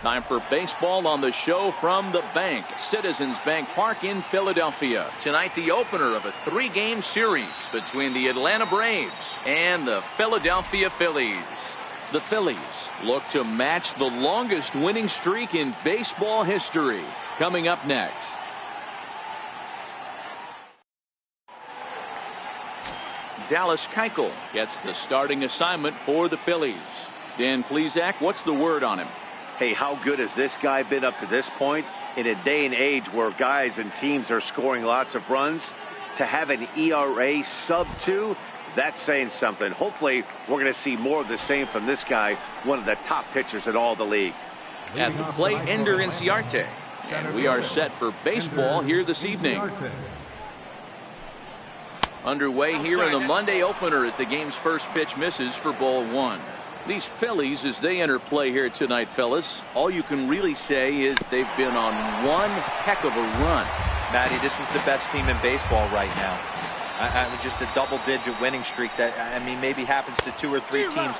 Time for baseball on the show from the bank. Citizens Bank Park in Philadelphia. Tonight, the opener of a 3-game series between the Atlanta Braves and the Philadelphia Phillies. The Phillies look to match the longest winning streak in baseball history. Coming up next. Dallas Keuchel gets the starting assignment for the Phillies. Dan Plesac, what's the word on him? Hey, how good has this guy been up to this point? In a day and age where guys and teams are scoring lots of runs, to have an ERA sub-2, that's saying something. Hopefully, we're going to see more of the same from this guy, one of the top pitchers in all the league. At the plate, Ender Inciarte. And we are set for baseball here this evening. Underway here in the Monday opener as the game's first pitch misses for ball 1. These Phillies, as they enter play here tonight, fellas, all you can really say is they've been on one heck of a run. Matty, this is the best team in baseball right now. Just a double-digit winning streak that, I mean, maybe happens to 2 or 3 teams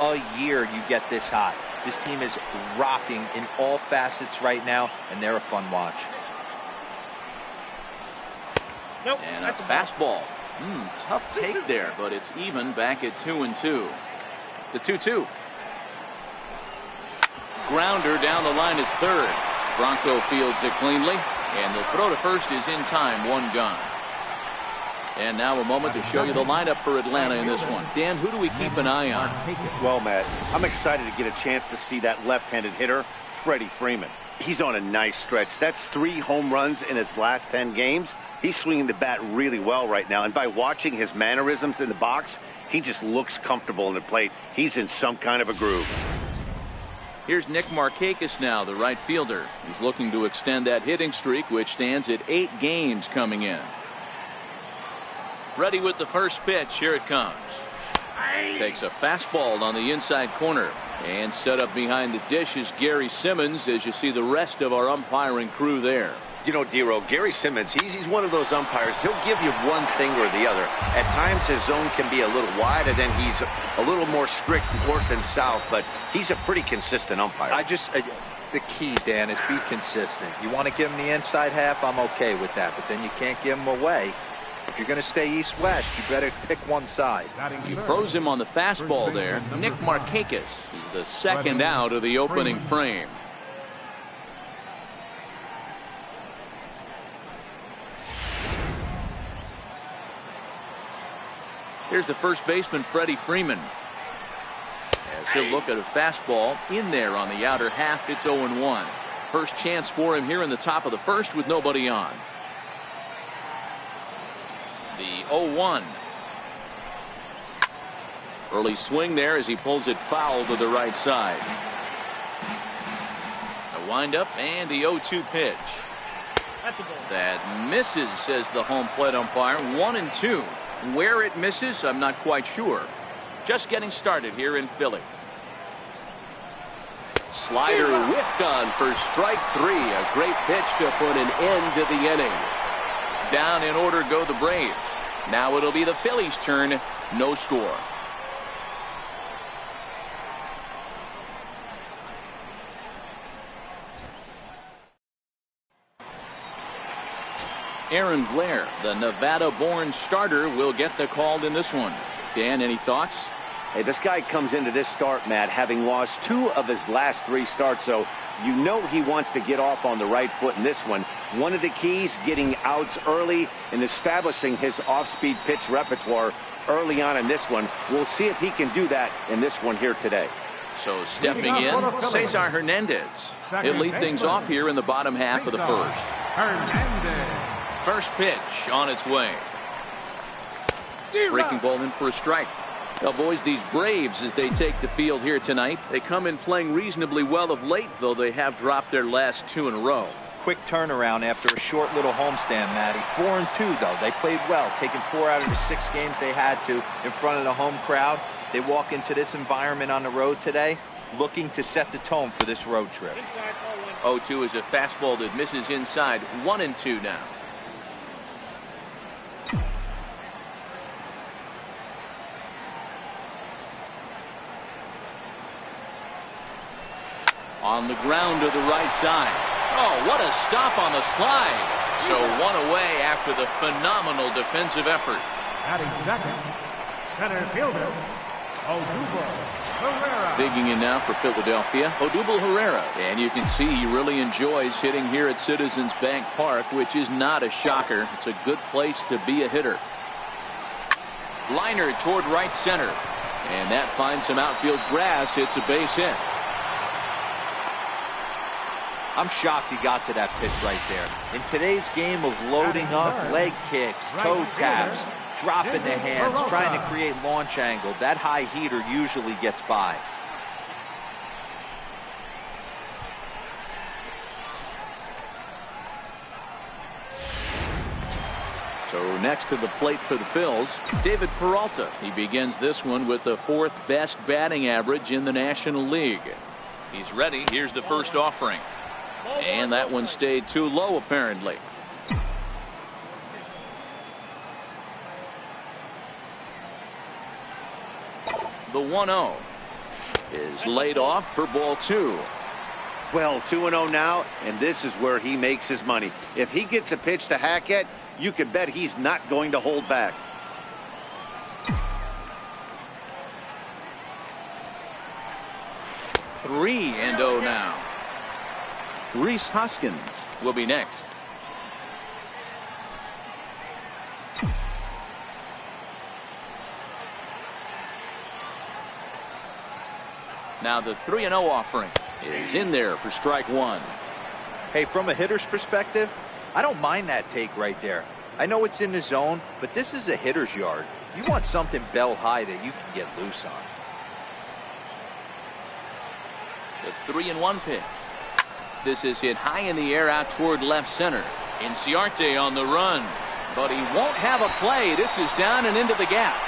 a year. You get this hot. This team is rocking in all facets right now, and they're a fun watch. Nope, and a fastball. Tough take there, but it's even back at 2-2. The 2-2. Grounder down the line at third. Bronco fields it cleanly, and the throw to first is in time, 1 gone. And now a moment to show you the lineup for Atlanta in this one. Dan, who do we keep an eye on? Well, Matt, I'm excited to get a chance to see that left-handed hitter, Freddie Freeman. He's on a nice stretch. That's 3 home runs in his last 10 games. He's swinging the bat really well right now. And by watching his mannerisms in the box, he just looks comfortable in the plate. He's in some kind of a groove. Here's Nick Markakis now, the right fielder. He's looking to extend that hitting streak, which stands at 8 games coming in. Ready with the first pitch. Here it comes. Takes a fastball on the inside corner. And set up behind the dish is Gary Simmons, as you see the rest of our umpiring crew there. You know, Dero, Gary Simmons, he's one of those umpires. He'll give you one thing or the other. At times his zone can be a little wide, and then he's a little more strict north and south, but he's a pretty consistent umpire. The key, Dan, is be consistent. You want to give him the inside half, I'm okay with that, but then you can't give him away. If you're going to stay east-west, you better pick one side. You froze him on the fastball there. Nick Markakis is the second out of the opening frame. Here's the first baseman, Freddie Freeman. As he'll look at a fastball in there on the outer half, it's 0-1. First chance for him here in the top of the first with nobody on. The 0-1. Early swing there as he pulls it foul to the right side. A windup and the 0-2 pitch. That's a ball. That misses, says the home plate umpire. 1-2. Where it misses, I'm not quite sure. Just getting started here in Philly. Slider whiffed on for strike 3. A great pitch to put an end to the inning. Down in order go the Braves. Now it'll be the Phillies' turn. No score. Aaron Blair, the Nevada-born starter, will get the call in this one. Dan, any thoughts? Hey, this guy comes into this start, Matt, having lost 2 of his last 3 starts, so you know he wants to get off on the right foot in this one. One of the keys, getting outs early and establishing his off-speed pitch repertoire early on in this one. We'll see if he can do that in this one here today. So stepping in, Cesar Hernandez. He'll lead things off here in the bottom half of the first. First pitch on its way. Breaking ball in for a strike. Now, boys, these Braves, as they take the field here tonight, they come in playing reasonably well of late, though they have dropped their last 2 in a row. Quick turnaround after a short little homestand, Matty. 4-2, though. They played well, taking 4 out of the 6 games they had to in front of the home crowd. They walk into this environment on the road today looking to set the tone for this road trip. 0-2 is a fastball that misses inside. 1-2 now. On the ground to the right side. Oh, what a stop on the slide. So one away after the phenomenal defensive effort. Batting second, center fielder, Odubel Herrera. Digging in now for Philadelphia, Odubel Herrera. And you can see he really enjoys hitting here at Citizens Bank Park, which is not a shocker. It's a good place to be a hitter. Liner toward right center. And that finds some outfield grass. It's a base hit. I'm shocked he got to that pitch right there. In today's game of loading up, leg kicks, toe taps, dropping the hands, trying to create launch angle, that high heater usually gets by. So next to the plate for the Phils, David Peralta. He begins this one with the 4th best batting average in the National League. He's ready. Here's the first offering. And that one stayed too low, apparently. The 1-0 is laid off for ball 2. Well, 2-0 now, and this is where he makes his money. If he gets a pitch to hack at, you can bet he's not going to hold back. Three and 0 now. Rhys Hoskins will be next. Now the 3-0 offering is in there for strike 1. Hey, from a hitter's perspective, I don't mind that take right there. I know it's in the zone, but this is a hitter's yard. You want something bell high that you can get loose on. The 3-1 pitch. This is hit high in the air out toward left center. Inciarte on the run, but he won't have a play. This is down and into the gap.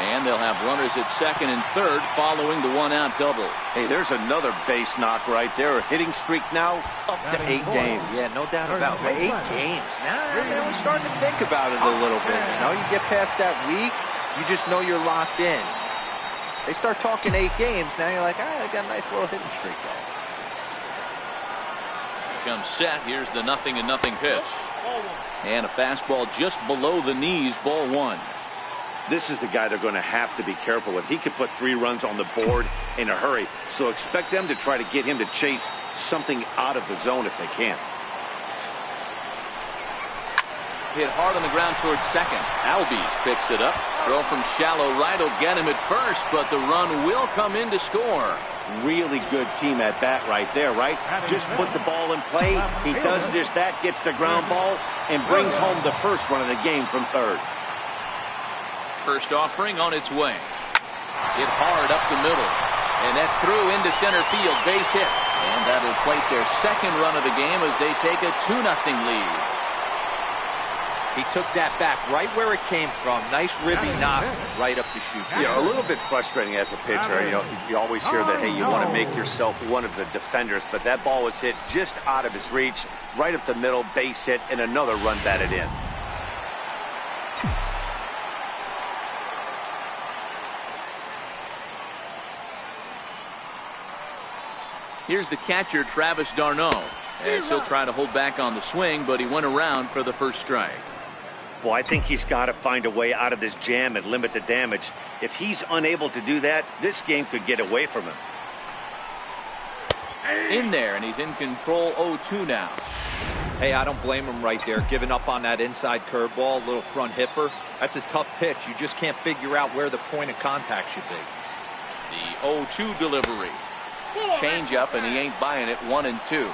And they'll have runners at second and third following the 1-out double. Hey, there's another base knock right there. A hitting streak now up to 8 games. Yeah, no doubt about it. 8 games. Now we're starting to think about it a little bit. You know, you get past that week, you just know you're locked in. They start talking 8 games, now you're like, all right, I got a nice little hitting streak there. Comes set. Here's the 0-0 pitch. And a fastball just below the knees, ball 1. This is the guy they're going to have to be careful with. He could put 3 runs on the board in a hurry. So expect them to try to get him to chase something out of the zone if they can. Hit hard on the ground towards second. Albies picks it up. Throw from shallow right will get him at first, but the run will come in to score. Really good team at bat right there, right? Just put the ball in play. He does just that, gets the ground ball, and brings home the first run of the game from third. First offering on its way. Hit hard up the middle. And that's through into center field. Base hit. And that'll plate their second run of the game as they take a 2-0 lead. He took that back right where it came from. Nice ribby knock right up the chute. Yeah, a little bit frustrating as a pitcher. You know, you always hear that, hey, you want to make yourself one of the defenders, but that ball was hit just out of his reach, right up the middle, base hit, and another run batted in. Here's the catcher, Travis d'Arnaud, as he'll try to hold back on the swing, but he went around for the first strike. Well, I think he's got to find a way out of this jam and limit the damage. If he's unable to do that, this game could get away from him. In there, and he's in control 0-2 now. Hey, I don't blame him right there. Giving up on that inside curveball, little front hipper. That's a tough pitch. You just can't figure out where the point of contact should be. The 0-2 delivery. Change up, and he ain't buying it. 1-2.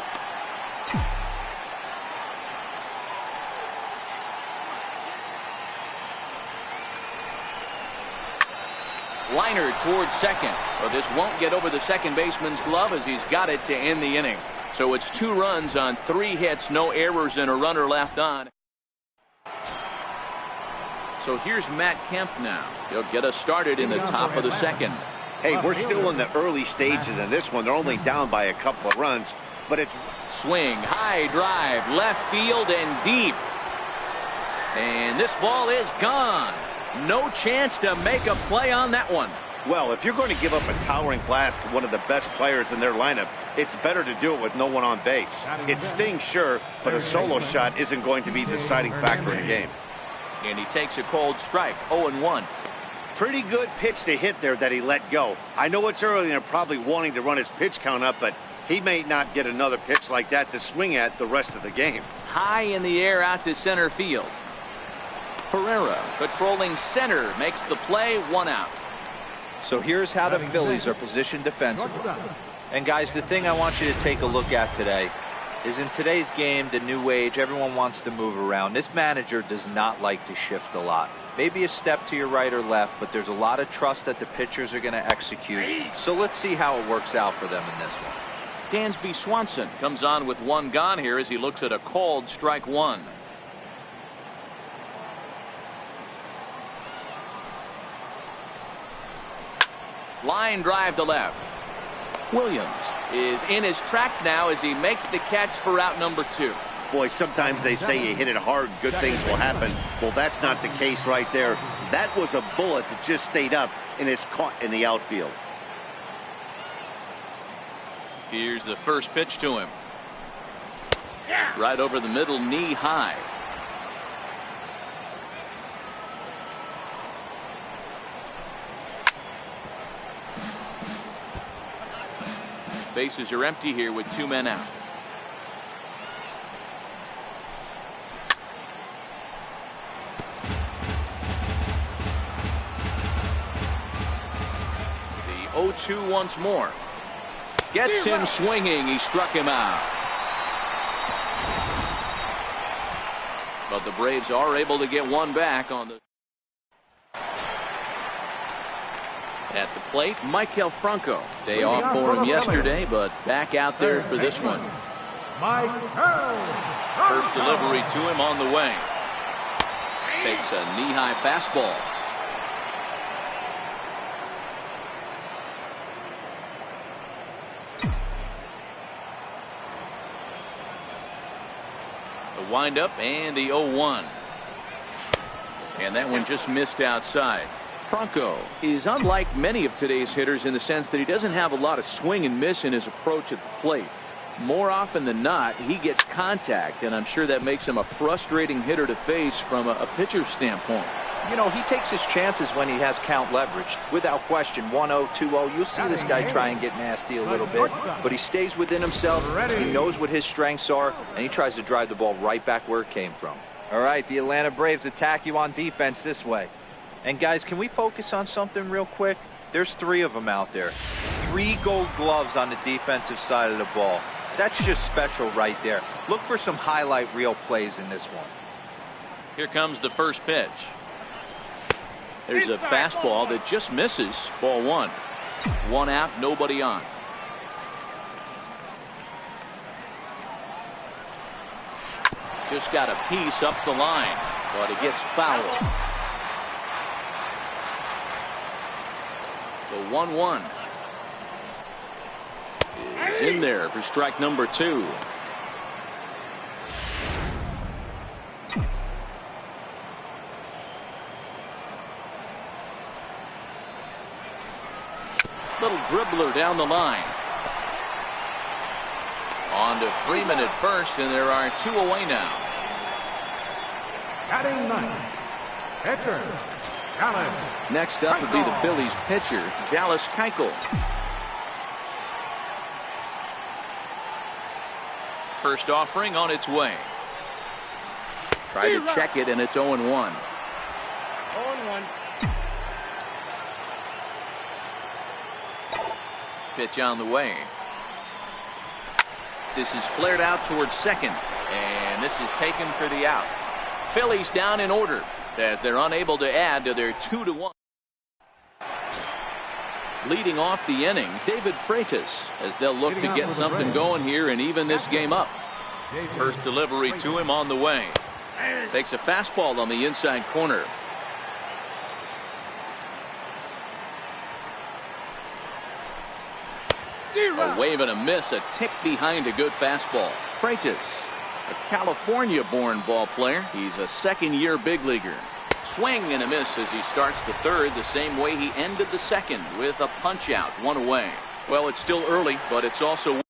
Liner towards second. But this won't get over the second baseman's glove as he's got it to end the inning. So it's 2 runs on 3 hits, no errors, and a runner left on. So here's Matt Kemp now. He'll get us started in the top of the second. Hey, we're still in the early stages of this one. They're only down by a couple of runs, but it's swing, high drive, left field and deep. And this ball is gone. No chance to make a play on that one. Well, if you're going to give up a towering blast to one of the best players in their lineup, it's better to do it with no one on base. It stings, sure, but a solo shot isn't going to be the deciding factor in a game. And he takes a cold strike, 0-1. Pretty good pitch to hit there that he let go. I know it's early and they're probably wanting to run his pitch count up, but he may not get another pitch like that to swing at the rest of the game. High in the air out to center field. Pereira patrolling center makes the play, 1 out. So here's how the Phillies are positioned defensively. And guys, the thing I want you to take a look at today is in today's game, the new age, everyone wants to move around. This manager does not like to shift a lot. Maybe a step to your right or left, but there's a lot of trust that the pitchers are going to execute. So let's see how it works out for them in this one. Dansby Swanson comes on with 1 gone here as he looks at a called strike 1. Line drive to left. Williams is in his tracks now as he makes the catch for out number 2. Boy, sometimes they say you hit it hard, good things will happen. Well, that's not the case right there. That was a bullet that just stayed up and is caught in the outfield. Here's the first pitch to him. Right over the middle, knee high. Bases are empty here with 2 men out. The 0-2 once more. Gets him swinging. He struck him out. But the Braves are able to get 1 back on the. At the plate, Michael Franco. Day off for him yesterday, but back out there for this one. First delivery to him on the way. Takes a knee-high fastball. The windup and the 0-1. And that one just missed outside. Franco is unlike many of today's hitters in the sense that he doesn't have a lot of swing and miss in his approach at the plate. More often than not, he gets contact, and I'm sure that makes him a frustrating hitter to face from a pitcher's standpoint. You know, he takes his chances when he has count leverage. Without question, 1-0, 2-0, you'll see this guy try and get nasty a little bit, but he stays within himself. He knows what his strengths are, and he tries to drive the ball right back where it came from. All right, the Atlanta Braves attack you on defense this way. And guys, can we focus on something real quick? There's 3 of them out there. 3 gold gloves on the defensive side of the ball. That's just special right there. Look for some highlight reel plays in this one. Here comes the first pitch. There's a fastball that just misses. Ball 1. 1 out, nobody on. Just got a piece up the line, but it gets fouled. The 1-1 is in there for strike number 2. Little dribbler down the line. On to Freeman at first, and there are 2 away now. Batting 9th, pitcher, Dallas. Next up would be the Phillies pitcher, Dallas Keuchel. First offering on its way. Try to check it, and it's 0-1. 0-1. Pitch on the way. This is flared out towards second, and this is taken for the out. Phillies down in order as they're unable to add to their 2-1. Leading off the inning, David Freitas, as they'll look to get something going here and even this game up. First delivery to him on the way. Takes a fastball on the inside corner. A wave and a miss, a tick behind a good fastball. Freitas, a California-born ball player. He's a second-year big leaguer. Swing and a miss as he starts the third the same way he ended the second, with a punch out, one away. Well, it's still early, but it's also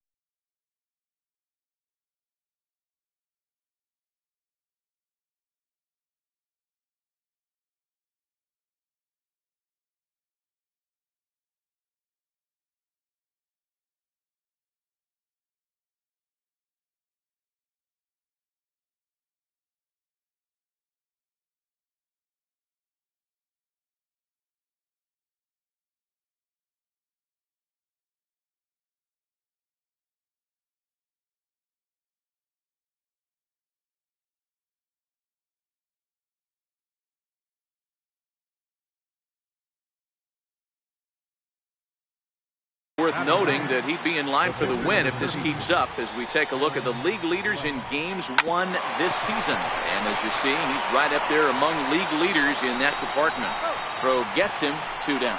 worth noting that he'd be in line for the win if this keeps up, as we take a look at the league leaders in games won this season. And as you see, he's right up there among league leaders in that department. Throw gets him 2 down.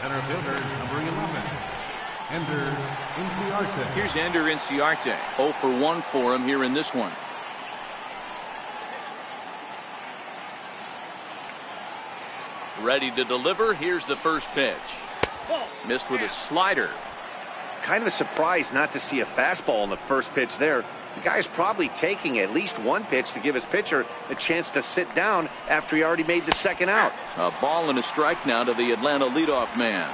Center fielder, number 11, Ender Inciarte. Here's Ender Inciarte. 0 for 1 for him here in this one. Ready to deliver. Here's the first pitch. Missed with a slider. Kind of a surprise not to see a fastball on the first pitch there. The guy's probably taking at least one pitch to give his pitcher a chance to sit down after he already made the second out. A ball and a strike now to the Atlanta leadoff man.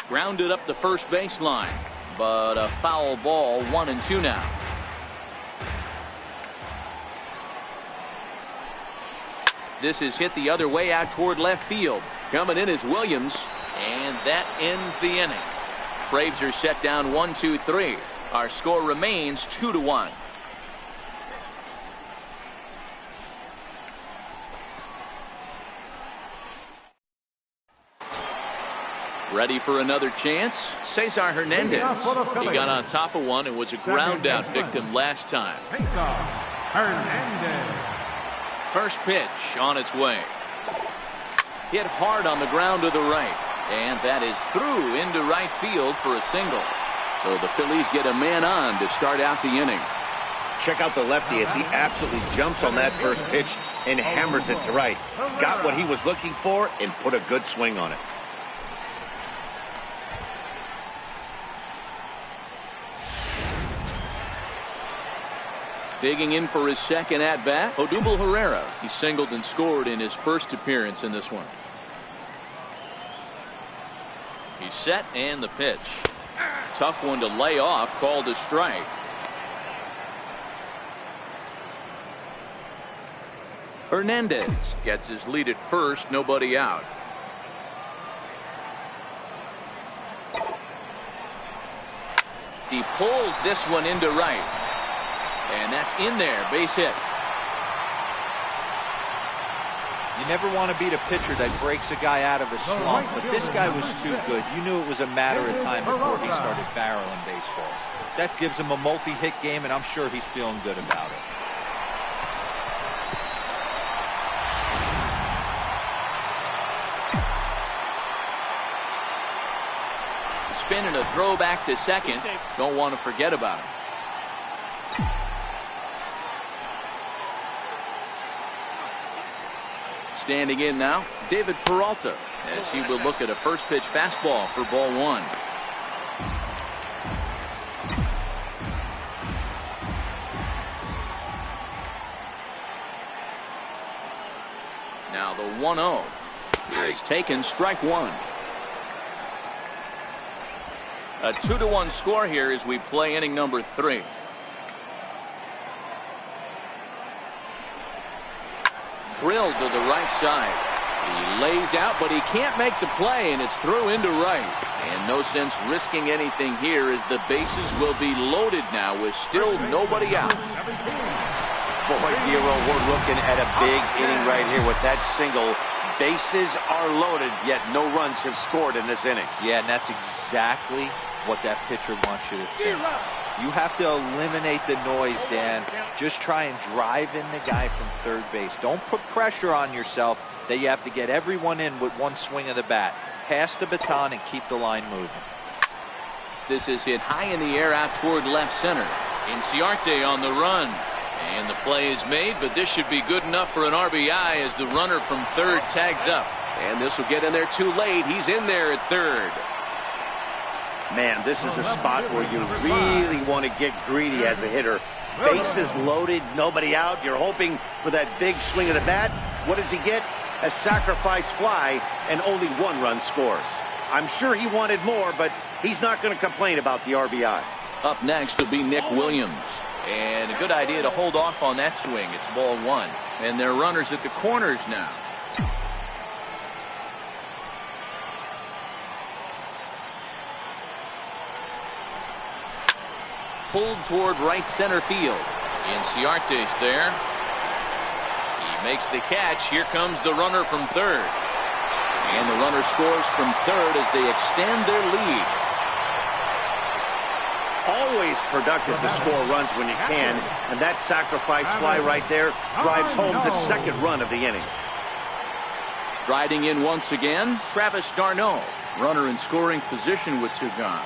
Grounded up the first baseline, but a foul ball. 1-2 now. This is hit the other way out toward left field. Coming in is Williams, and that ends the inning. Braves are set down 1-2-3. Our score remains 2-1. Ready for another chance? Cesar Hernandez. He got on top of one and was a ground out victim last time. Hernandez. First pitch on its way. Hit hard on the ground to the right. And that is through into right field for a single. So the Phillies get a man on to start out the inning. Check out the lefty as he absolutely jumps on that first pitch and hammers it to right. Got what he was looking for and put a good swing on it. Digging in for his second at-bat, Odubel Herrera. He singled and scored in his first appearance in this one. He's set, and the pitch. Tough one to lay off, called a strike. Hernandez gets his lead at first, nobody out. He pulls this one into right. And that's in there, base hit. You never want to beat a pitcher that breaks a guy out of a slump, but this guy was too good. You knew it was a matter of time before he started barreling baseballs. That gives him a multi-hit game, and I'm sure he's feeling good about it. Spin and a throw back to second. Don't want to forget about him. Standing in now, David Peralta, as he will look at a first pitch fastball for ball 1. Now the 1-0 is taken, strike 1. A 2-1 score here as we play inning number 3. Drilled to the right side. He lays out, but he can't make the play, and it's through into right. And no sense risking anything here, as the bases will be loaded now with still nobody out. Boy, Giro, we're looking at a big inning right here with that single. Bases are loaded, yet no runs have scored in this inning. Yeah, and that's exactly what that pitcher wants you to think. You have to eliminate the noise, Dan. Just try and drive in the guy from third base. Don't put pressure on yourself that you have to get everyone in with one swing of the bat. pass the baton and keep the line moving. This is hit high in the air out toward left center. Inciarte on the run. And the play is made, but this should be good enough for an RBI as the runner from third tags up. And this will get in there too late. He's in there at third. Man, this is a spot where you really want to get greedy as a hitter. Bases loaded, nobody out. You're hoping for that big swing of the bat. What does he get? A sacrifice fly, and only one run scores. I'm sure he wanted more, but he's not going to complain about the RBI. Up next will be Nick Williams. And a good idea to hold off on that swing. It's ball one. And they're runners at the corners now. Pulled toward right center field. Inciarte's there. He makes the catch. Here comes the runner from third. And the runner scores from third as they extend their lead. Always productive to score runs when you can, and that sacrifice fly right there drives home the second run of the inning. Striding in once again, Travis d'Arnaud, runner in scoring position with Sugan.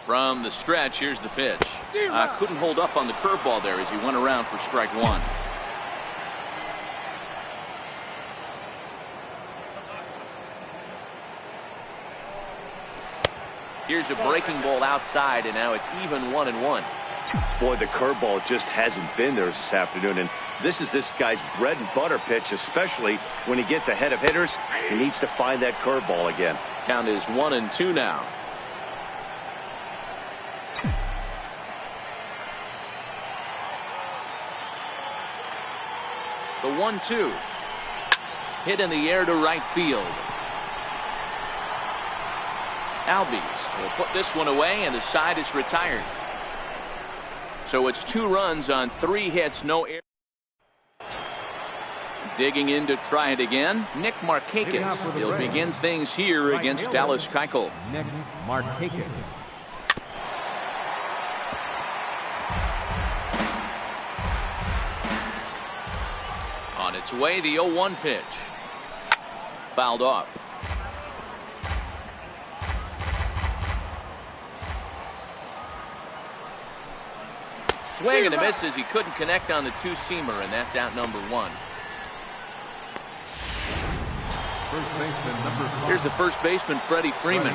From the stretch, here's the pitch. Couldn't hold up on the curveball there as he went around for strike one. Here's a breaking ball outside, and now it's even 1-1. Boy, the curveball just hasn't been there this afternoon, and this is this guy's bread and butter pitch, especially when he gets ahead of hitters. He needs to find that curveball again. Count is 1-2 now. The 1-2. Hit in the air to right field. Albies will put this one away, and the side is retired. So it's 2 runs on 3 hits, no error. Digging in to try it again, Nick Markakis. He'll begin things here against Dallas Keuchel. Nick Markakis. On its way, the 0-1 pitch. Fouled off. Swing and a miss as he couldn't connect on the 2-seamer, and that's out number 1. First baseman, number 5. Here's the first baseman, Freddie Freeman.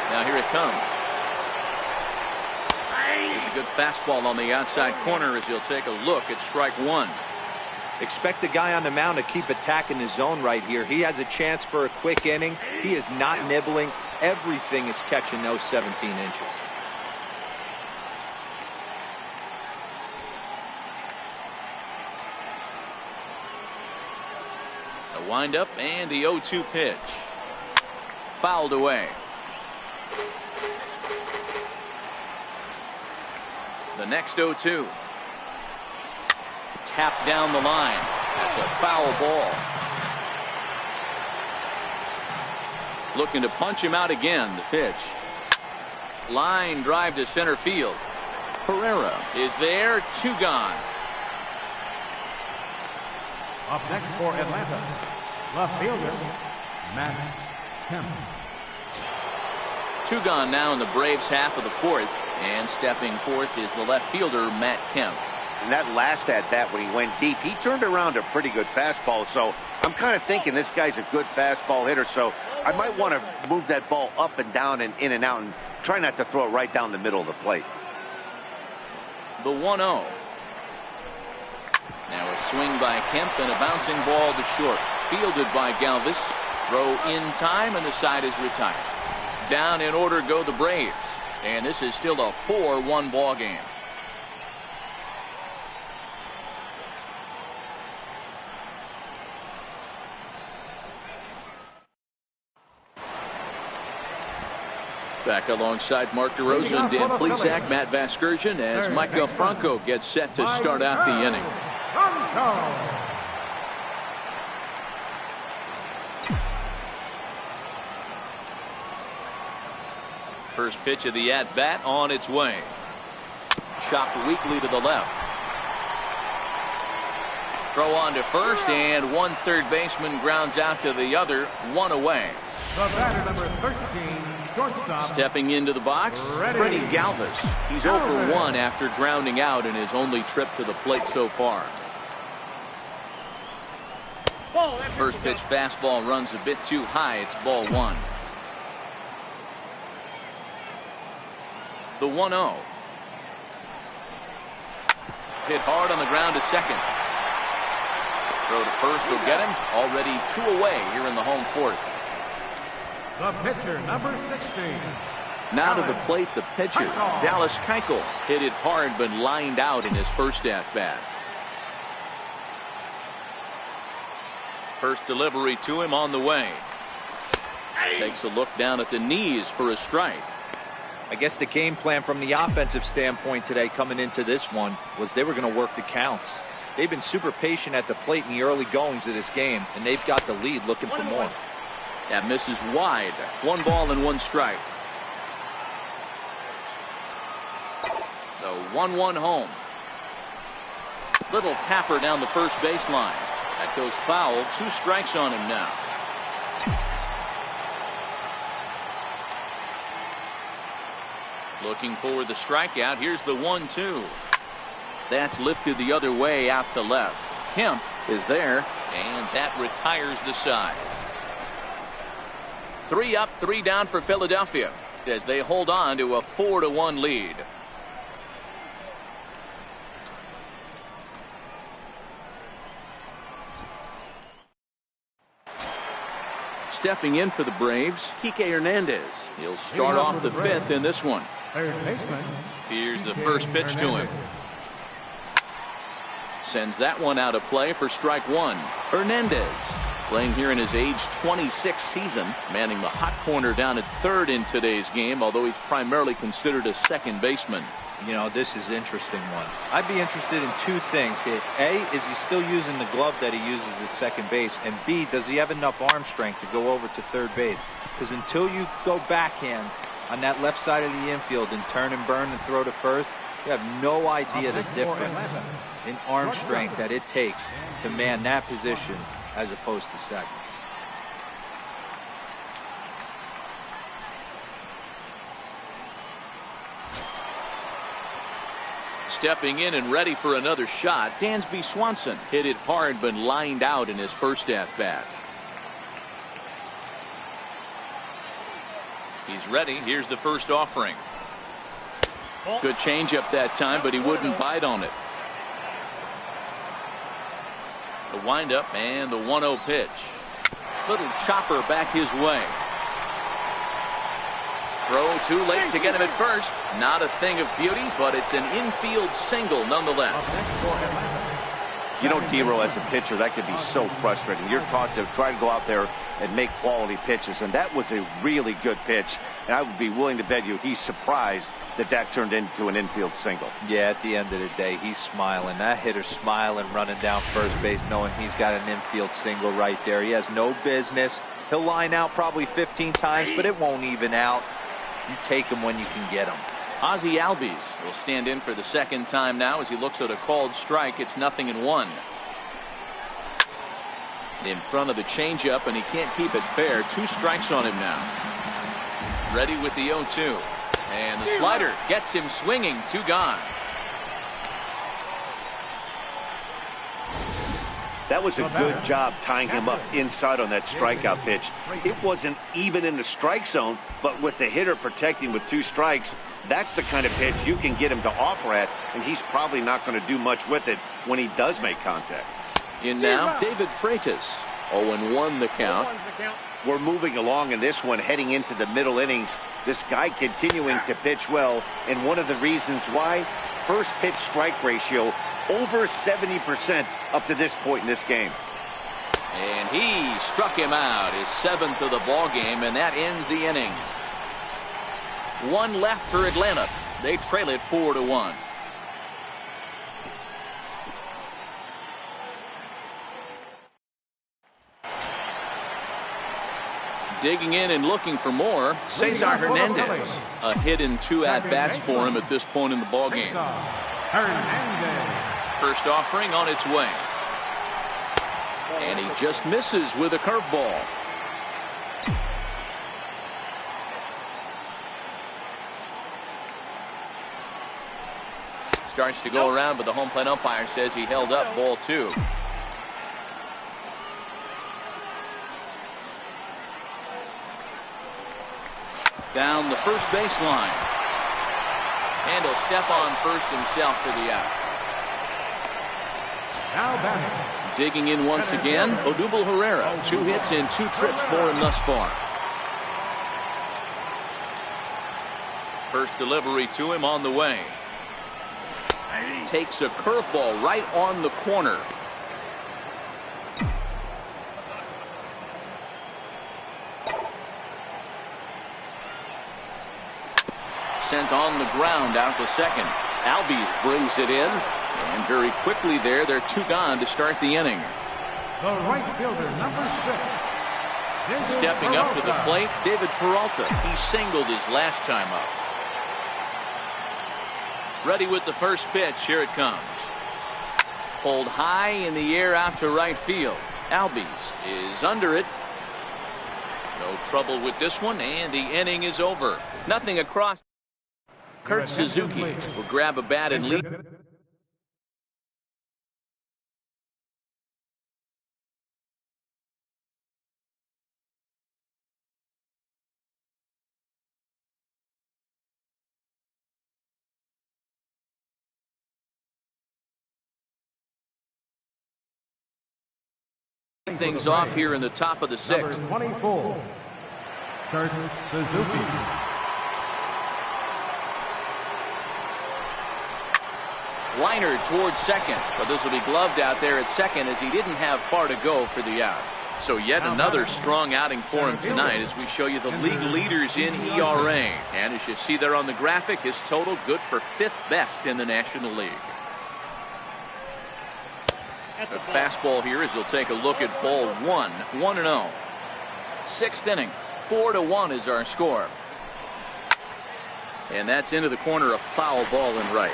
Now here it comes. Here's a good fastball on the outside corner as he'll take a look at strike 1. Expect the guy on the mound to keep attacking his zone right here. He has a chance for a quick inning. He is not nibbling. Everything is catching those 17 inches. A windup and the 0-2 pitch. Fouled away. The next 0-2. Tapped down the line. That's a foul ball. Looking to punch him out again. The pitch. Line drive to center field. Pereira is there. 2 gone. Up next for Atlanta, left fielder, Matt Kemp. 2 gone now in the Braves' half of the 4th. And stepping forth is the left fielder, Matt Kemp. And that last at-bat when he went deep, he turned around a pretty good fastball. So I'm kind of thinking this guy's a good fastball hitter. So I might want to move that ball up and down and in and out and try not to throw it right down the middle of the plate. The 1-0. Now a swing by Kemp and a bouncing ball to short. Fielded by Galvis. Throw in time and the side is retired. Down in order go the Braves. And this is still a 4-1 ball game. Back alongside Mark DeRosa, Dan Plesac, Matt Vasgersian as Micah Franco gets set to start out the inning. First pitch of the at-bat on its way. Chopped weakly to the left. Throw on to first, and one third baseman grounds out to the other, one away. The batter, number 13, shortstop. Stepping into the box, Freddie Galvis. He's 0 for 1 after grounding out in his only trip to the plate so far. First pitch fastball runs a bit too high. It's ball 1. The 1-0. Hit hard on the ground to second. Throw to first will get him. Already 2 away here in the home fourth. The pitcher, number 16. Now to the plate, the pitcher, Dallas Keuchel. Hit it hard, but lined out in his first at-bat. First delivery to him on the way. Takes a look down at the knees for a strike. I guess the game plan from the offensive standpoint today coming into this one was they were going to work the counts. They've been super patient at the plate in the early goings of this game, and they've got the lead looking for more. That misses wide. 1 ball and 1 strike. The 1-1 home. Little tapper down the first baseline. That goes foul. 2 strikes on him now. Looking for the strikeout. Here's the 1-2. That's lifted the other way out to left. Kemp is there, and that retires the side. 3 up, 3 down for Philadelphia as they hold on to a 4-1 lead. Stepping in for the Braves, Kike Hernandez. He'll start off the 5th in this one. Here's the first pitch to him. Sends that one out of play for strike 1. Hernandez playing here in his age 26 season, manning the hot corner down at 3rd in today's game, although he's primarily considered a second baseman. You know, this is an interesting one. I'd be interested in 2 things. A, is he still using the glove that he uses at second base? And B, does he have enough arm strength to go over to third base? Because until you go backhand on that left side of the infield and turn and burn and throw to first, you have no idea the difference in arm strength that it takes to man that position as opposed to second. Stepping in and ready for another shot, Dansby Swanson. Hit it hard but lined out in his first at-bat. He's ready. Here's the first offering. Good changeup that time, but he wouldn't bite on it. The windup and the 1-0 pitch. Little chopper back his way. Throw too late to get him at first. Not a thing of beauty, but it's an infield single nonetheless. You know, T-Row, as a pitcher, that could be so frustrating. You're taught to try to go out there and make quality pitches, and that was a really good pitch. And I would be willing to bet you he's surprised that that turned into an infield single. Yeah, at the end of the day, he's smiling. That hitter's smiling, running down first base, knowing he's got an infield single right there. He has no business. He'll line out probably 15 times, but it won't even out. You take him when you can get him. Ozzie Albies will stand in for the second time now as he looks at a called strike. It's 0-1. In front of the changeup, and he can't keep it fair. 2 strikes on him now. Ready with the 0-2. And the slider gets him swinging. 2 gone. That was a good job tying him up inside on that strikeout pitch. It wasn't even in the strike zone, but with the hitter protecting with 2 strikes, that's the kind of pitch you can get him to offer at, and he's probably not going to do much with it when he does make contact. In now, David Freitas. 0-1 the count. We're moving along in this one, heading into the middle innings. This guy continuing to pitch well, and one of the reasons why, first pitch strike ratio over 70% up to this point in this game. And he struck him out, his 7th of the ball game, and that ends the inning. 1 left for Atlanta. They trail it 4-1. Digging in and looking for more, Cesar Hernandez. A hit and 2 at-bats for him at this point in the ballgame. First offering on its way. And he just misses with a curveball. Starts to go around, but the home plate umpire says he held up ball 2. Down the first baseline. And he'll step on first himself for the out. Now batting. Digging in once again, Odubel Herrera. 2 hits and 2 trips for him thus far. First delivery to him on the way. Takes a curveball right on the corner. Sent on the ground out to second. Albies brings it in, and very quickly they're 2 gone to start the inning. The right fielder, number 6. Stepping up to the plate, David Peralta. He singled his last time up. Ready with the first pitch. Here it comes. Pulled high in the air out to right field. Albies is under it. No trouble with this one, and the inning is over. Nothing across. Kurt Suzuki will grab a bat and lead. Things off here in the top of the 6th. Number 24, Kurt Suzuki. Liner towards second, but this will be gloved out there at second as he didn't have far to go for the out. So yet another strong outing for him tonight as we show you the league leaders in ERA. And as you see there on the graphic, his total good for 5th best in the National League. A fastball here as he'll take a look at ball 1. 1-0. 6th inning. 4-1 is our score. And that's into the corner, a foul ball and right.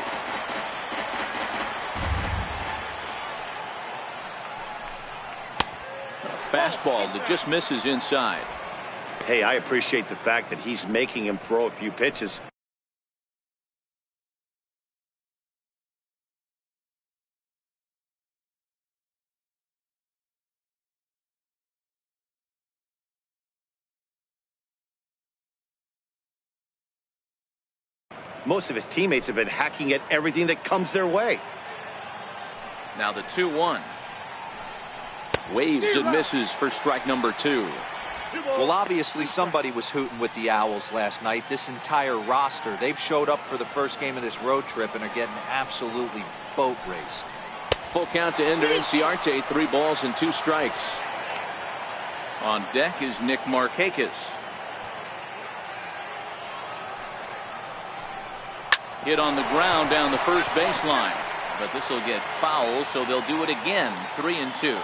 A fastball that just misses inside. Hey, I appreciate the fact that he's making him throw a few pitches. Most of his teammates have been hacking at everything that comes their way. Now the 2-1. Waves and misses for strike number 2. Well, obviously somebody was hooting with the Owls last night. This entire roster, they've showed up for the first game of this road trip and are getting absolutely boat raced. Full count to Ender Inciarte. 3 balls and 2 strikes. On deck is Nick Markakis. Hit on the ground down the first baseline, but this will get foul, so they'll do it again. 3-2.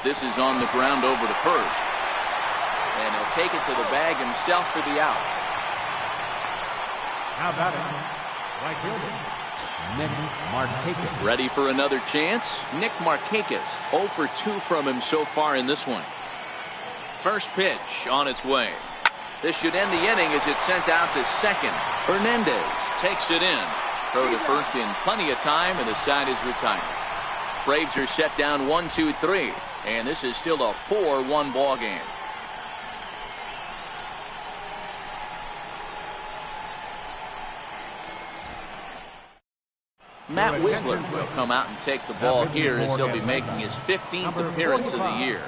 This is on the ground over to first, and he'll take it to the bag himself for the out. How about it? Right fielder, Nick Markakis. Ready for another chance? Nick Markakis. 0 for 2 from him so far in this one. First pitch on its way. This should end the inning as it's sent out to second. Hernandez takes it in. Throw to first in plenty of time, and the side is retired. Braves are set down 1-2-3, and this is still a 4-1 ball game. Matt Whistler will come out and take the ball here as he'll be making his 15th appearance of the year.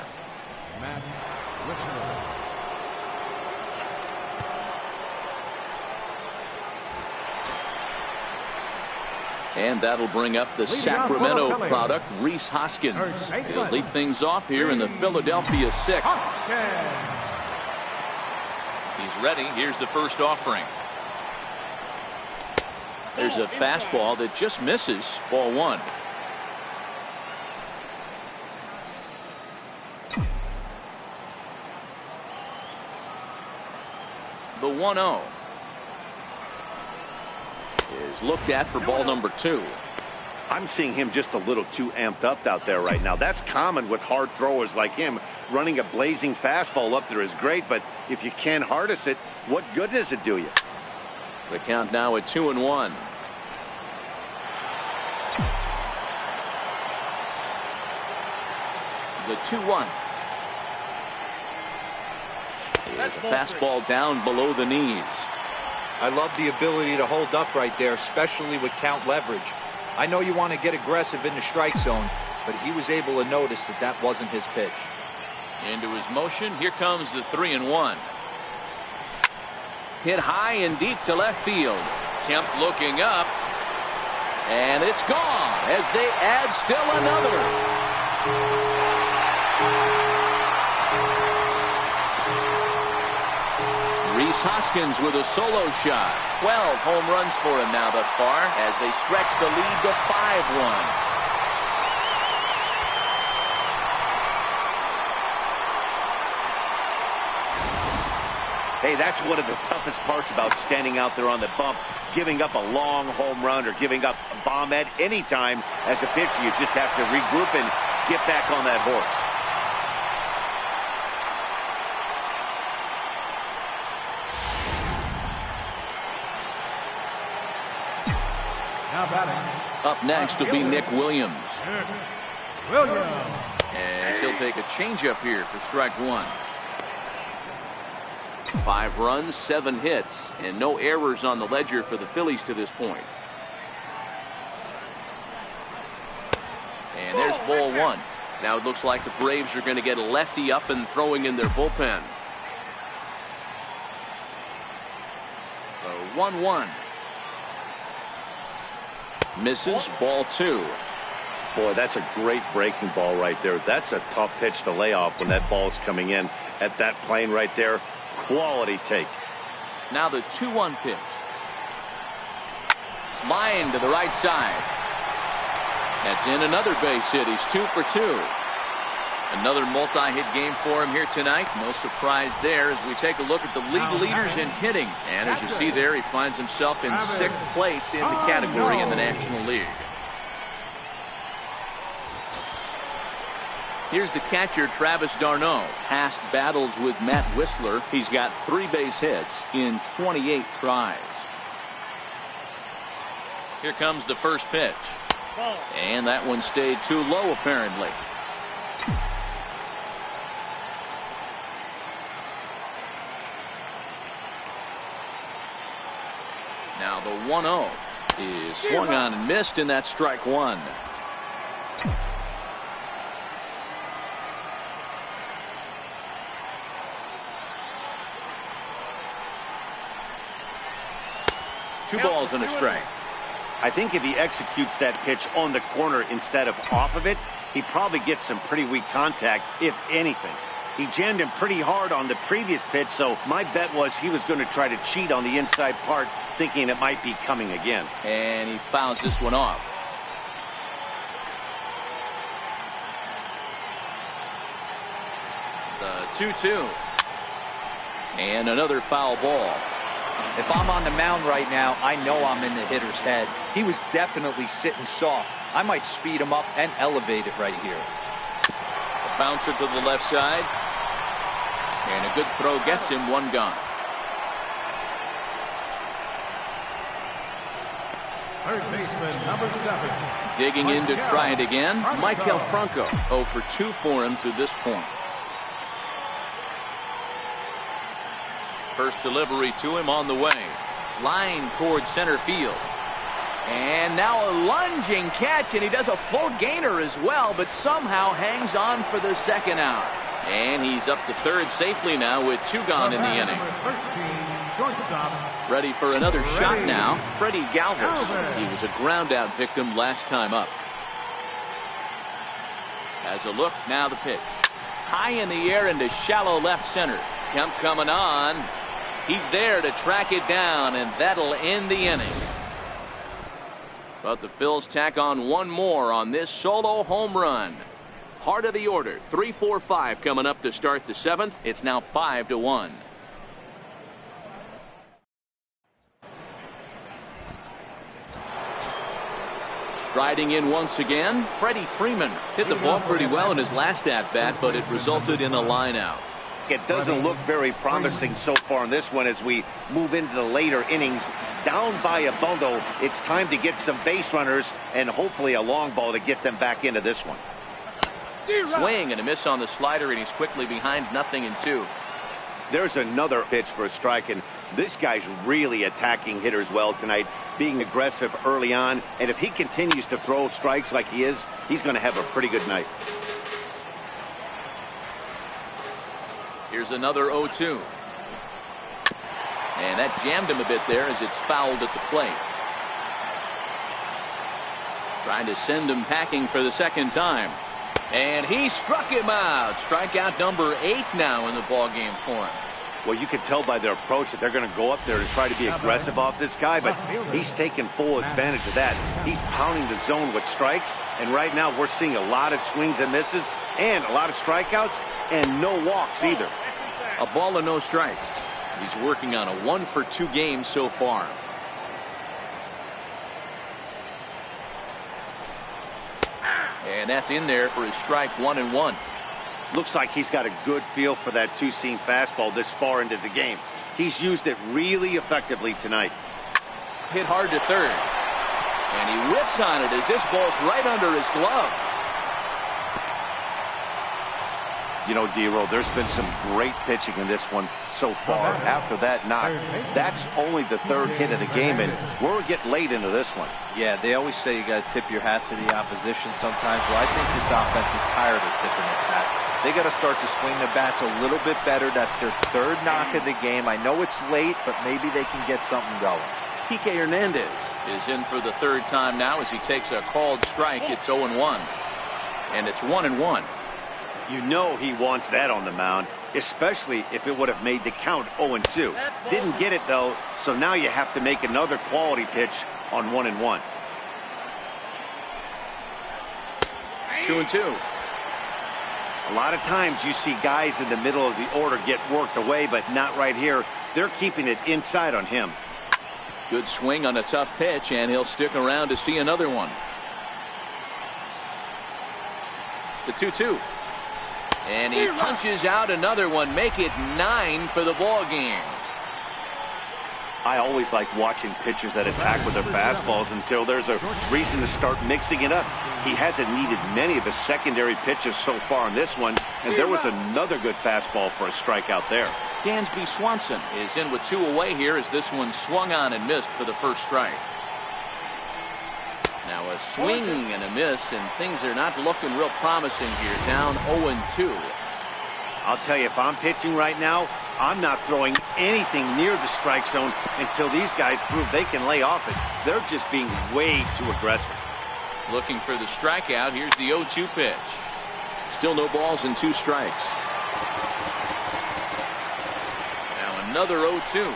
And that'll bring up the Sacramento product, Rhys Hoskins. He'll lead things off here in the Philadelphia 6th. He's ready. Here's the first offering. There's a fastball that just misses. Ball 1. The 1-0 is looked at for ball number 2. I'm seeing him just a little too amped up out there right now. That's common with hard throwers like him. Running a blazing fastball up there is great, but if you can't harness it, what good does it do you? The count now at 2-1. The 2-1 is a fastball down below the knees. I love the ability to hold up right there, especially with count leverage. I know you want to get aggressive in the strike zone, but he was able to notice that that wasn't his pitch. Into his motion. Here comes the 3-1. Hit high and deep to left field. Kemp looking up, and it's gone as they add still another. Rhys Hoskins with a solo shot. 12 home runs for him now thus far as they stretch the lead to 5-1. Hey, that's one of the toughest parts about standing out there on the bump. Giving up a long home run or giving up a bomb at any time as a pitcher. You just have to regroup and get back on that horse. Now batting. Up next will be Nick Williams. And he'll take a changeup here for strike 1. 5 runs, 7 hits, and no errors on the ledger for the Phillies to this point. And there's ball 1. Now it looks like the Braves are going to get a lefty up and throwing in their bullpen. So 1-1. Misses. Ball 2. Boy, that's a great breaking ball right there. That's a tough pitch to lay off when that ball's coming in at that plane right there. Quality take. Now the 2-1 pitch. Line to the right side. That's in another base hit. He's 2 for 2. Another multi-hit game for him here tonight. No surprise there as we take a look at the league leaders in hitting. And as you see there, he finds himself in 6th place in the category in the National League. Here's the catcher, Travis d'Arnaud. Past battles with Matt Whistler. He's got 3 base hits in 28 tries. Here comes the first pitch. And that one stayed too low, apparently. Now the 1-0 is swung on and missed, and that's strike 1. Two balls and a strike. I think if he executes that pitch on the corner instead of off of it, he probably gets some pretty weak contact, if anything. He jammed him pretty hard on the previous pitch, so my bet was he was going to try to cheat on the inside part, thinking it might be coming again. And he fouls this one off. The 2-2. And another foul ball. If I'm on the mound right now, I know I'm in the hitter's head. He was definitely sitting soft. I might speed him up and elevate it right here. A bouncer to the left side. And a good throw gets him, 1 gone. Third baseman, number 7. Digging in to try it again, Michael Franco. 0 for 2 for him to this point. First delivery to him on the way. Line towards center field. And now a lunging catch, and he does a full gainer as well, but somehow hangs on for the second out. And he's up to third safely now with 2 gone in the inning. Ready for another shot now, Freddie Galvis. He was a ground out victim last time up. Has a look, now the pitch. High in the air into shallow left center. Kemp coming on. He's there to track it down, and that'll end the inning. But the Phils tack on one more on this solo home run. Heart of the order, 3-4-5 coming up to start the 7th. It's now 5-1. Striding in once again, Freddie Freeman hit the ball pretty well in his last at-bat, but it resulted in a line out. It doesn't look very promising so far in this one as we move into the later innings. Down by a bundle, it's time to get some base runners and hopefully a long ball to get them back into this one. Swing and a miss on the slider, and he's quickly behind 0-2. There's another pitch for a strike, and this guy's really attacking hitters well tonight, being aggressive early on, and if he continues to throw strikes like he is, he's going to have a pretty good night. Here's another 0-2. And that jammed him a bit there as it's fouled at the plate. Trying to send him packing for the second time. And he struck him out. Strikeout number 8 now in the ballgame for him. Well, you can tell by their approach that they're going to go up there to try to be aggressive off this guy, but he's taking full advantage of that. He's pounding the zone with strikes, and right now we're seeing a lot of swings and misses and a lot of strikeouts and no walks either. A ball and no strikes. He's working on a 1-for-2 game so far. And that's in there for his strike 1-1. Looks like he's got a good feel for that two-seam fastball this far into the game. He's used it really effectively tonight. Hit hard to third. And he whips on it as this ball's right under his glove. You know, D-Roll, there's been some great pitching in this one so far. After that knock, that's only the 3rd hit of the game, and we're getting late into this one. Yeah, they always say you got to tip your hat to the opposition sometimes. Well, I think this offense is tired of tipping its hat. They got to start to swing the bats a little bit better. That's their 3rd knock of the game. I know it's late, but maybe they can get something going. Kike Hernandez is in for the 3rd time now as he takes a called strike. It's 0-1. And it's 1-1. You know he wants that on the mound, especially if it would have made the count 0-2. Didn't get it, though, so now you have to make another quality pitch on 1-1. 2-2. A lot of times you see guys in the middle of the order get worked away, but not right here. They're keeping it inside on him. Good swing on a tough pitch, and he'll stick around to see another one. The 2-2. And he punches out another one, make it 9 for the ball game. I always like watching pitchers that attack with their fastballs until there's a reason to start mixing it up. He hasn't needed many of the secondary pitches so far in this one, and there was another good fastball for a strikeout there. Dansby Swanson is in with 2 away here as this one swung on and missed for the first strike. Now a swing and a miss, and things are not looking real promising here. Down 0-2. I'll tell you, if I'm pitching right now, I'm not throwing anything near the strike zone until these guys prove they can lay off it. They're just being way too aggressive. Looking for the strikeout. Here's the 0-2 pitch. Still no balls and 2 strikes. Now another 0-2.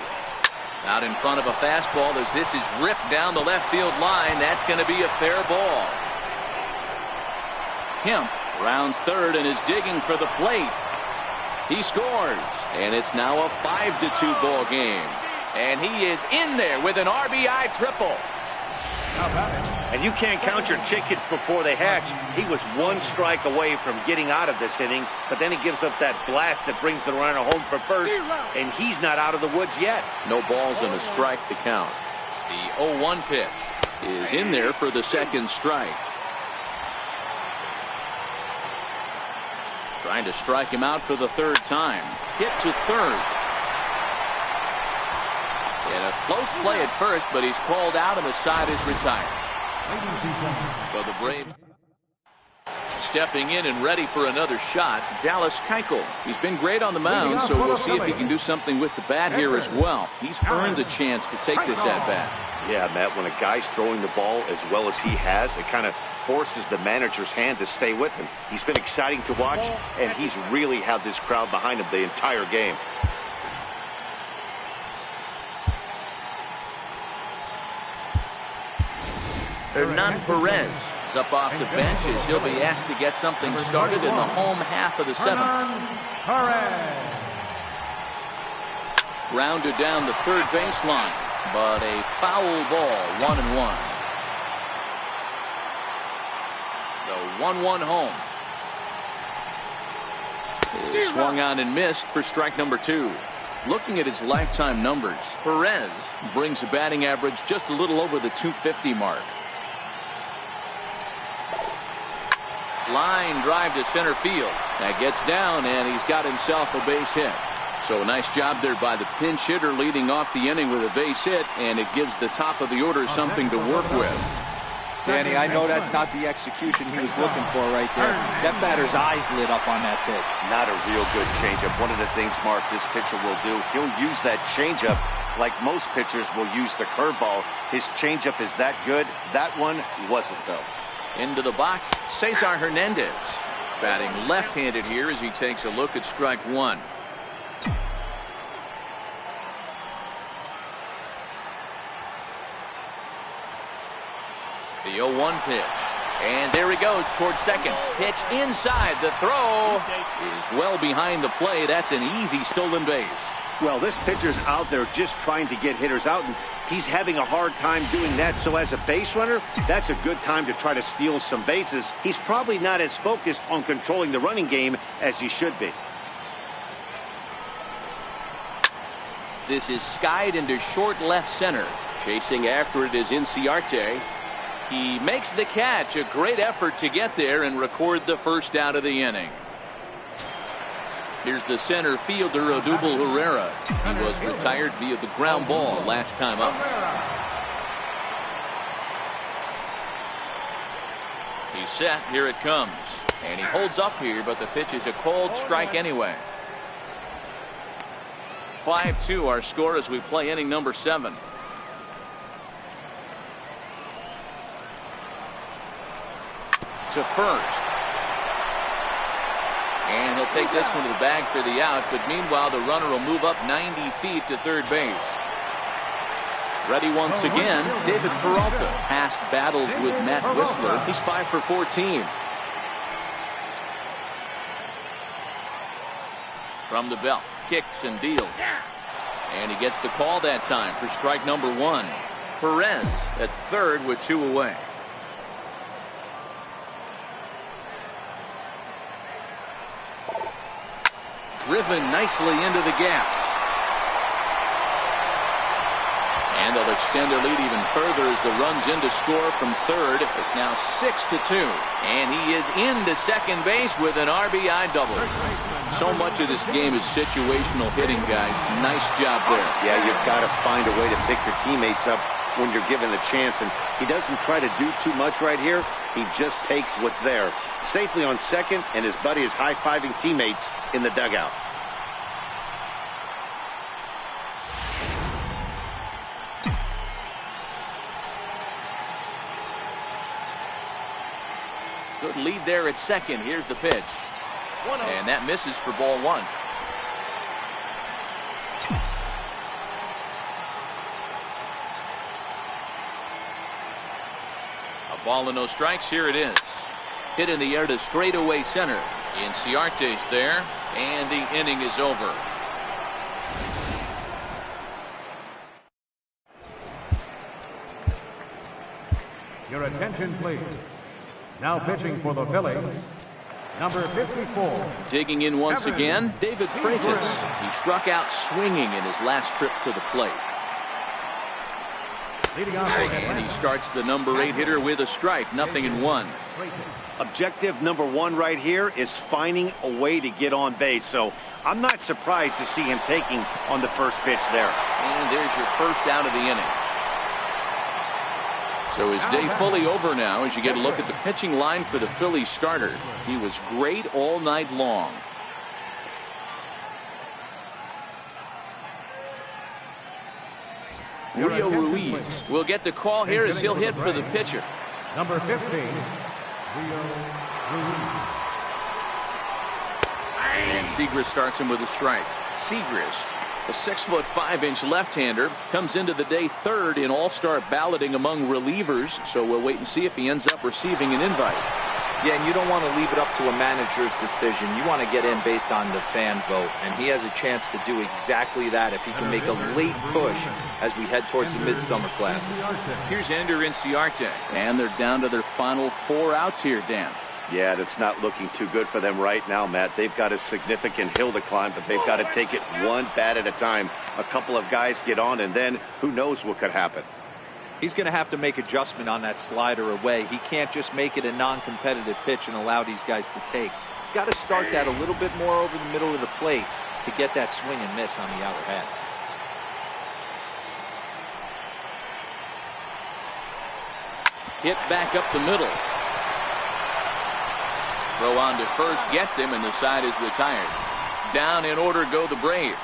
Out in front of a fastball as this is ripped down the left field line. That's going to be a fair ball. Kemp rounds 3rd and is digging for the plate. He scores, and it's now a 5-2 ball game. And he is in there with an RBI triple. And you can't count your chickens before they hatch. He was 1 strike away from getting out of this inning, but then he gives up that blast that brings the runner home for first, and he's not out of the woods yet. No balls and a strike to count. The 0-1 pitch. is in there for the second strike. Trying to strike him out for the third time. Hit to third. And a close play at first, but he's called out and the side is retired. For the Braves. Stepping in and ready for another shot, Dallas Keuchel. He's been great on the mound, so we'll see if he can do something with the bat here as well. He's earned the chance to take this at-bat. Yeah, Matt, when a guy's throwing the ball as well as he has, it kind of forces the manager's hand to stay with him. He's been exciting to watch, and he's really had this crowd behind him the entire game. Hernan Perez is up off the bench as he'll be asked to get something started in the home half of the seventh. Grounded down the third baseline, but a foul ball, 1-1. The 1-1 home. Is swung on and missed for strike number 2. Looking at his lifetime numbers, Perez brings a batting average just a little over the .250 mark. Line drive to center field. That gets down, and he's got himself a base hit. So a nice job there by the pinch hitter leading off the inning with a base hit, and it gives the top of the order something to work with. Danny, I know that's not the execution he was looking for right there. That batter's eyes lit up on that pitch. Not a real good changeup. One of the things, Mark, this pitcher will do, he'll use that changeup like most pitchers will use the curveball. His changeup is that good. That one wasn't, though. Into the box, Cesar Hernandez. Batting left-handed here as he takes a look at strike 1. The 0-1 pitch. And there he goes towards second. Pitch inside. The throw is well behind the play. That's an easy stolen base. Well, this pitcher's out there just trying to get hitters out, and he's having a hard time doing that. So as a base runner, that's a good time to try to steal some bases. He's probably not as focused on controlling the running game as he should be. This is skied into short left center. Chasing after it is Inciarte. He makes the catch. A great effort to get there and record the first out of the inning. Here's the center fielder, Odubel Herrera. He was retired via the ground ball last time up. He's set. Here it comes. And he holds up here, but the pitch is a cold strike anyway. 5-2 our score as we play inning number 7. To first. And he'll take this one to the bag for the out, but meanwhile the runner will move up 90 feet to third base. Ready once again, David Peralta. Past battles with Matt Whistler. He's 5 for 14. From the belt, kicks and deals. And he gets the call that time for strike number 1. Perez at third with 2 away. Driven nicely into the gap. And they'll extend their lead even further as the run's in to score from third. It's now 6-2. And he is into second base with an RBI double. So much of this game is situational hitting, guys. Nice job there. Yeah, you've got to find a way to pick your teammates up when you're given the chance. And he doesn't try to do too much right here. He just takes what's there. Safely on second, and his buddy is high-fiving teammates in the dugout. Good lead there at second. Here's the pitch. And that misses for ball 1. A ball and no strikes. Here it is. Hit in the air to straightaway center. Inciarte's there, and the inning is over. Your attention, please. Now pitching for the Phillies, number 54. Digging in once again, David Freitas. He struck out swinging in his last trip to the plate. And he starts the number 8 hitter with a strike, 0-1. Objective number 1 right here is finding a way to get on base. So I'm not surprised to see him taking on the first pitch there. And there's your first out of the inning. So his day fully over now as you get a look at the pitching line for the Phillies starter. He was great all night long. Julio Ruiz will get the call here as he'll hit for the pitcher. Number 15, Julio Ruiz. And Segrist starts him with a strike. Segrist, a 6'5" left-hander, comes into the day 3rd in all-star balloting among relievers. So we'll wait and see if he ends up receiving an invite. Yeah, and you don't want to leave it up to a manager's decision. You want to get in based on the fan vote, and he has a chance to do exactly that if he can make a late push as we head towards the Midsummer Classic. Here's Ender Inciarte, and they're down to their final 4 outs here, Dan. Yeah, that's not looking too good for them right now, Matt. They've got a significant hill to climb, but they've got to take it one bat at a time. A couple of guys get on, and then who knows what could happen. He's going to have to make adjustment on that slider away. He can't just make it a non-competitive pitch and allow these guys to take. He's got to start that a little bit more over the middle of the plate to get that swing and miss on the outer half. Hit back up the middle. Throw on to first gets him, and the side is retired. Down in order go the Braves.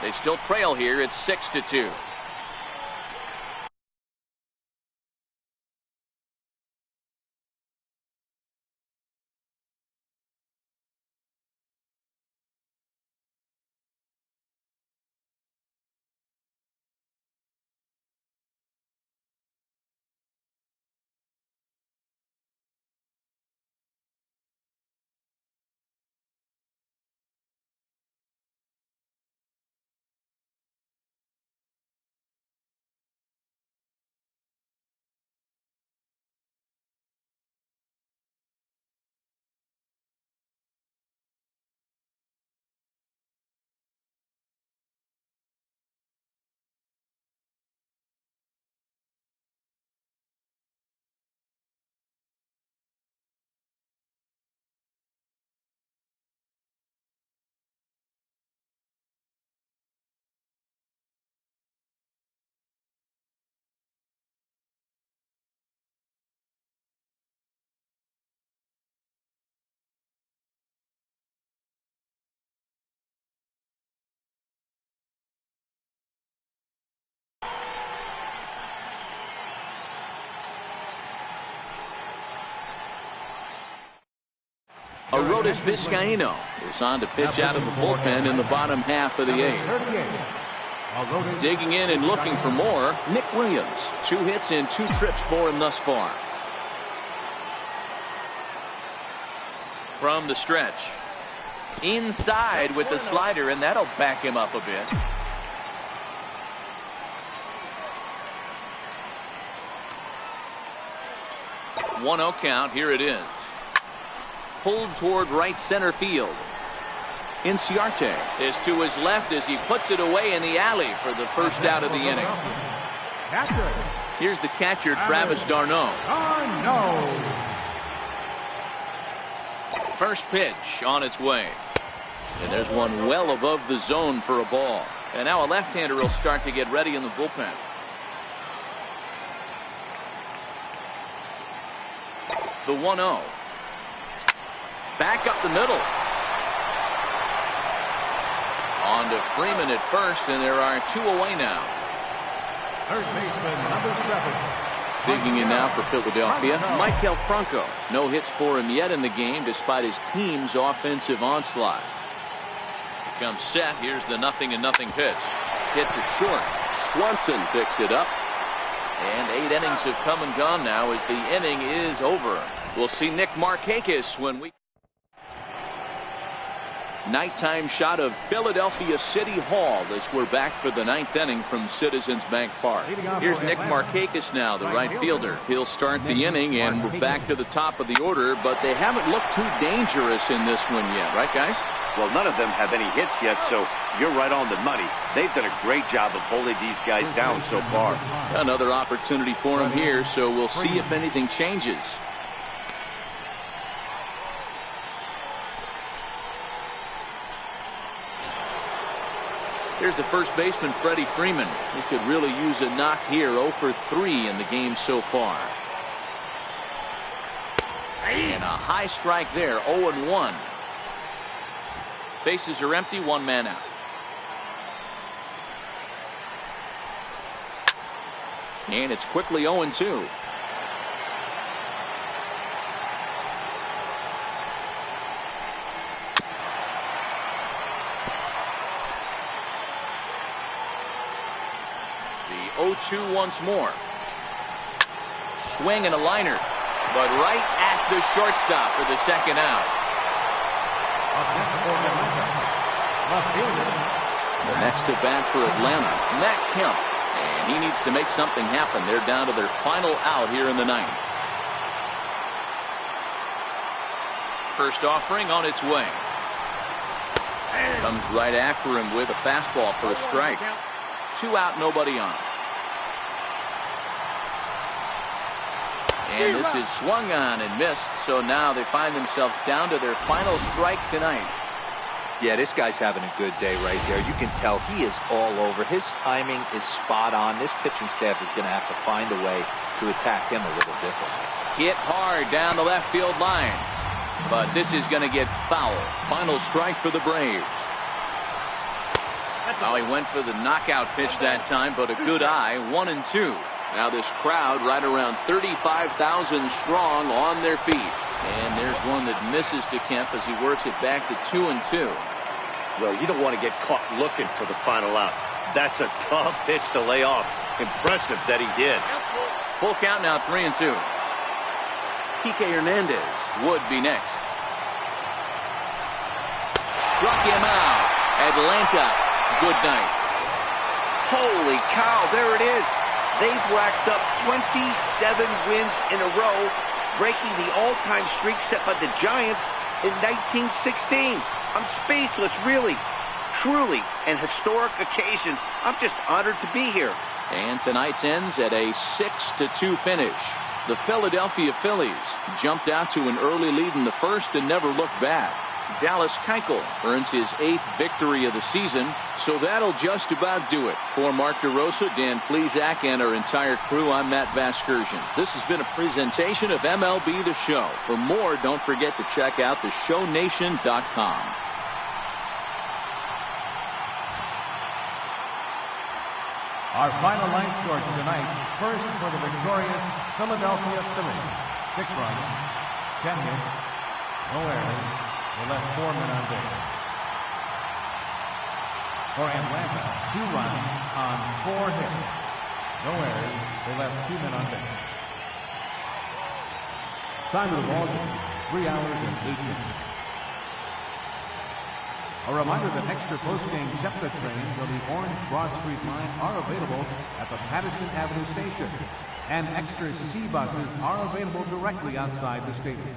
They still trail here. It's 6-2. Arodys Vizcaíno is on to pitch out of the bullpen in the bottom half of the 8th. Digging in and looking for more, Nick Williams. 2 hits and 2 trips for him thus far. From the stretch. Inside with the slider, and that'll back him up a bit. One 0 count. Here it is. Pulled toward right center field. Inciarte is to his left as he puts it away in the alley for the first out of the inning. Here's the catcher, Travis d'Arnaud. First pitch on its way. And there's one well above the zone for a ball. And now a left-hander will start to get ready in the bullpen. The 1-0. Back up the middle. On to Freeman at first, and there are 2 away now. Third baseman, number 7. Digging in now for Philadelphia, Maikel Franco. No hits for him yet in the game, despite his team's offensive onslaught. Here comes set. Here's the 0-0 pitch. Hit to short. Swanson picks it up. And 8 innings have come and gone now as the inning is over. We'll see Nick Markakis when we... Nighttime shot of Philadelphia City Hall as we're back for the 9th inning from Citizens Bank Park. Here's Nick Markakis now, the right fielder. He'll start the inning, and we're back to the top of the order, but they haven't looked too dangerous in this one yet, right, guys? Well, none of them have any hits yet, so you're right on the money. They've done a great job of holding these guys down so far. Another opportunity for him here, so we'll see if anything changes. Here's the first baseman, Freddie Freeman. He could really use a knock here. 0 for 3 in the game so far. And a high strike there. 0-1. Bases are empty. One man out. And it's quickly 0-2. The 0-2 once more. Swing and a liner, but right at the shortstop for the second out. The next to bat for Atlanta, Matt Kemp, and he needs to make something happen. They're down to their final out here in the ninth. First offering on its way. Comes right after him with a fastball for a strike. 2 out, nobody on. And this is swung on and missed, so now they find themselves down to their final strike tonight. Yeah, this guy's having a good day right there. You can tell he is all over. His timing is spot on. This pitching staff is going to have to find a way to attack him a little differently. Hit hard down the left field line, but this is going to get foul. Final strike for the Braves. Oh, he went for the knockout pitch that time, but a good eye. 1-2. Now this crowd right around 35,000 strong on their feet. And there's one that misses to Kemp as he works it back to 2-2. Well, you don't want to get caught looking for the final out. That's a tough pitch to lay off. Impressive that he did. Full count now, 3-2. Kike Hernandez would be next. Struck him out. Atlanta, good night. Holy cow, there it is. They've racked up 27 wins in a row, breaking the all-time streak set by the Giants in 1916. I'm speechless, really. Truly an historic occasion. I'm just honored to be here. And tonight's ends at a 6-2 finish. The Philadelphia Phillies jumped out to an early lead in the first and never looked back. Dallas Keuchel earns his 8th victory of the season, so that'll just about do it. For Mark DeRosa, Dan Plesac, and our entire crew, I'm Matt Vasgersian. This has been a presentation of MLB The Show. For more, don't forget to check out theshownation.com. Our final line score tonight. First for the victorious Philadelphia Phillies. 6 runs, 10 hits, no errors. They left 4 men on base. For Atlanta, 2 runs on 4 hits. No errors. They left 2 men on base. Time of the ball game, 3 hours and 8 minutes. A reminder that extra post-game SEPTA trains on the Orange Broad Street line are available at the Patterson Avenue station, and extra C buses are available directly outside the stadium.